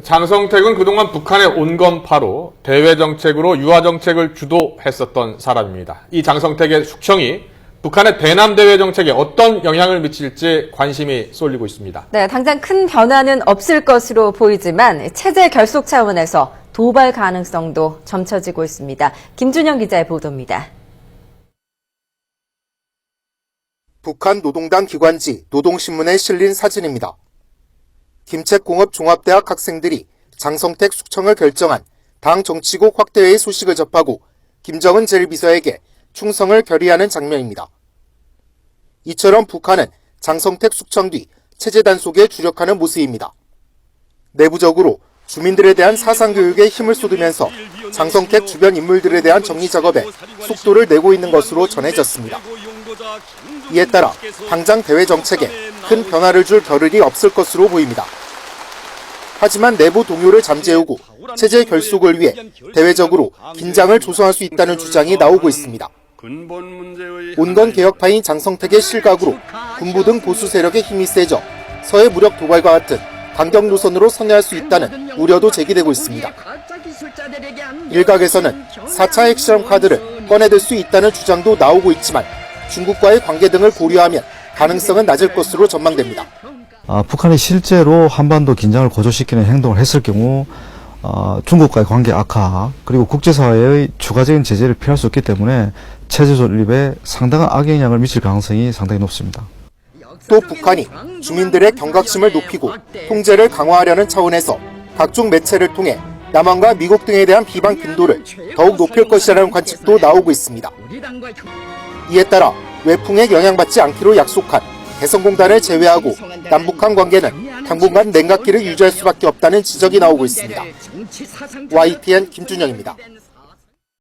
장성택은 그동안 북한의 온건파로 대외정책으로 유화정책을 주도했었던 사람입니다. 이 장성택의 숙청이 북한의 대남 대외정책에 어떤 영향을 미칠지 관심이 쏠리고 있습니다. 네, 당장 큰 변화는 없을 것으로 보이지만 체제 결속 차원에서 도발 가능성도 점쳐지고 있습니다. 김준영 기자의 보도입니다. 북한 노동당 기관지 노동신문에 실린 사진입니다. 김책공업종합대학 학생들이 장성택 숙청을 결정한 당 정치국 확대회의 소식을 접하고 김정은 제1비서에게 충성을 결의하는 장면입니다. 이처럼 북한은 장성택 숙청 뒤 체제 단속에 주력하는 모습입니다. 내부적으로 주민들에 대한 사상교육에 힘을 쏟으면서 장성택 주변 인물들에 대한 정리 작업에 속도를 내고 있는 것으로 전해졌습니다. 이에 따라 당장 대외 정책에 큰 변화를 줄 겨를이 없을 것으로 보입니다. 하지만 내부 동요를 잠재우고 체제 결속을 위해 대외적으로 긴장을 조성할 수 있다는 주장이 나오고 있습니다. 온건 개혁파인 장성택의 실각으로 군부 등 보수 세력의 힘이 세져 서해 무력 도발과 같은 강경 노선으로 선회할 수 있다는 우려도 제기되고 있습니다. 일각에서는 4차 핵실험 카드를 꺼내들 수 있다는 주장도 나오고 있지만 중국과의 관계 등을 고려하면 가능성은 낮을 것으로 전망됩니다. 북한이 실제로 한반도 긴장을 고조시키는 행동을 했을 경우 중국과의 관계 악화 그리고 국제사회의 추가적인 제재를 피할 수 없기 때문에 체제 존립에 상당한 악영향을 미칠 가능성이 상당히 높습니다. 또 북한이 주민들의 경각심을 높이고 통제를 강화하려는 차원에서 각종 매체를 통해 남한과 미국 등에 대한 비방 빈도를 더욱 높일 것이라는 관측도 나오고 있습니다. 이에 따라 외풍에 영향받지 않기로 약속한 개성공단을 제외하고 남북한 관계는 당분간 냉각기를 유지할 수밖에 없다는 지적이 나오고 있습니다. YTN 김준영입니다.